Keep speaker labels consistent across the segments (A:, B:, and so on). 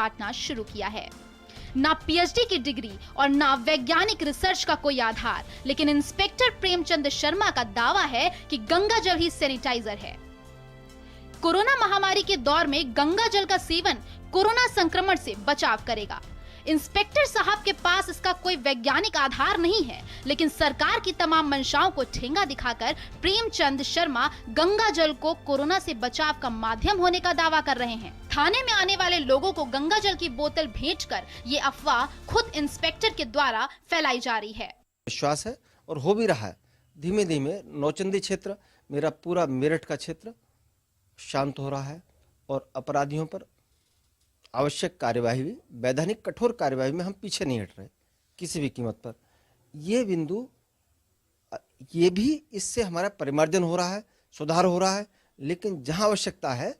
A: बांटना शुरू किया है। ना पीएचडी की डिग्री और ना वैज्ञानिक रिसर्च का कोई आधार, लेकिन इंस्पेक्टर प्रेमचंद शर्मा का दावा है कि गंगा जल ही सैनिटाइजर है। कोरोना महामारी के दौर में गंगा जल का सेवन कोरोना संक्रमण से बचाव करेगा। इंस्पेक्टर साहब के पास इसका कोई वैज्ञानिक आधार नहीं है, लेकिन सरकार की तमाम मंशाओं को ठेंगा दिखाकर प्रेमचंद शर्मा गंगा जल को कोरोना से बचाव का माध्यम होने का दावा कर रहे हैं। थाने में आने वाले लोगों को गंगा जल की बोतल भेजकर ये अफवाह खुद इंस्पेक्टर के द्वारा फैलाई जा रही है।
B: विश्वास है और हो भी रहा है। धीमे धीमे नौचंदी क्षेत्र, मेरा पूरा मेरठ का क्षेत्र शांत हो रहा है और अपराधियों पर आवश्यक कार्यवाही भी, वैधानिक कठोर कार्यवाही में हम पीछे नहीं हट रहे किसी भी कीमत पर। ये बिंदु, ये भी इससे हमारा परिमार्जन हो रहा है, सुधार हो रहा है, लेकिन जहां आवश्यकता है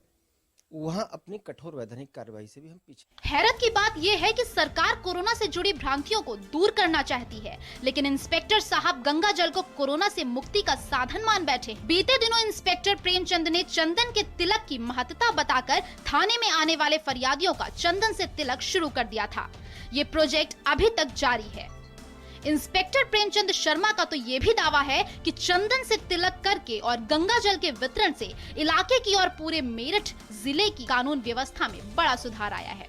B: वहां अपनी कठोर वैधानिक कार्यवाही से भी हम पीछे।
A: हैरत की बात यह है कि सरकार कोरोना से जुड़ी भ्रांतियों को दूर करना चाहती है, लेकिन इंस्पेक्टर साहब गंगा जल को कोरोना से मुक्ति का साधन मान बैठे। बीते दिनों इंस्पेक्टर प्रेमचंद ने चंदन के तिलक की महत्ता बताकर थाने में आने वाले फरियादियों का चंदन से तिलक शुरू कर दिया था। ये प्रोजेक्ट अभी तक जारी है। इंस्पेक्टर प्रेमचंद शर्मा का तो ये भी दावा है कि चंदन से तिलक करके और गंगा जल के वितरण से इलाके की और पूरे मेरठ जिले की कानून व्यवस्था में बड़ा सुधार आया है।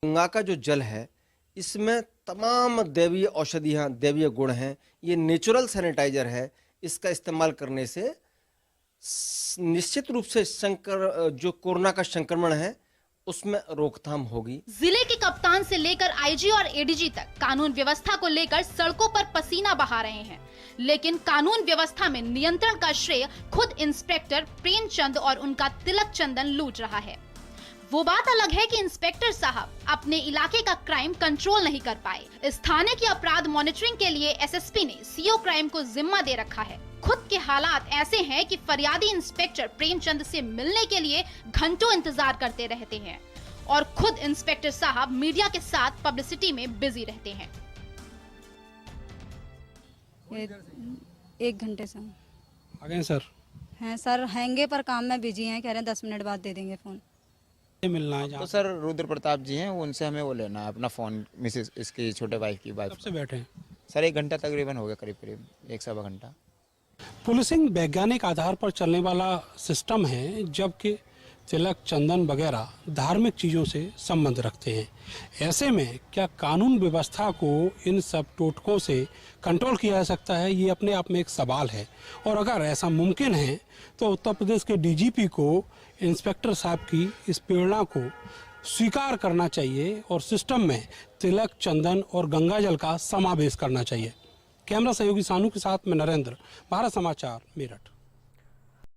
B: गंगा का जो जल है, इसमें तमाम दैवीय औषधियां, दैवीय गुण हैं। ये नेचुरल सैनिटाइजर है। इसका इस्तेमाल करने से निश्चित रूप से जो कोरोना का संक्रमण है उसमें रोकथाम होगी।
A: जिले के कप्तान से लेकर आईजी और एडीजी तक कानून व्यवस्था को लेकर सड़कों पर पसीना बहा रहे हैं, लेकिन कानून व्यवस्था में नियंत्रण का श्रेय खुद इंस्पेक्टर प्रेमचंद और उनका तिलक चंदन लूट रहा है। वो बात अलग है कि इंस्पेक्टर साहब अपने इलाके का क्राइम कंट्रोल नहीं कर पाए। इस थाने की अपराध मॉनिटरिंग के लिए एसएसपी ने सीओ क्राइम को जिम्मा दे रखा है। खुद के हालात ऐसे हैं कि फरियादी इंस्पेक्टर प्रेमचंद से मिलने के लिए घंटों इंतजार करते रहते हैं और खुद इंस्पेक्टर साहब मीडिया के साथ पब्लिसिटी में बिजी रहते हैं।
C: 1 घंटे से
D: आ गए सर?
C: हैं सर, हैंगे पर काम में बिजी हैं, कह रहे हैं 10 मिनट बाद दे देंगे फोन।
D: मिलना है
E: तो सर रुद्र प्रताप जी हैं, उनसे हमें वो लेना है अपना फ़ोन, मिसेस इसकी छोटे वाइफ की बात।
D: कब से बैठे हैं
E: सर? 1 घंटा तकरीबन हो गया, करीब 1-1.25 घंटा।
D: पुलिसिंग वैज्ञानिक आधार पर चलने वाला सिस्टम है, जबकि तिलक चंदन वगैरह धार्मिक चीज़ों से संबंध रखते हैं। ऐसे में क्या कानून व्यवस्था को इन सब टोटकों से कंट्रोल किया जा सकता है? ये अपने आप में एक सवाल है, और अगर ऐसा मुमकिन है तो उत्तर प्रदेश के डीजीपी को इंस्पेक्टर साहब की इस प्रेरणा को स्वीकार करना चाहिए और सिस्टम में तिलक चंदन और गंगाजल का समावेश करना चाहिए। कैमरा सहयोगी सानू के साथ में नरेंद्र, भारत समाचार, मेरठ।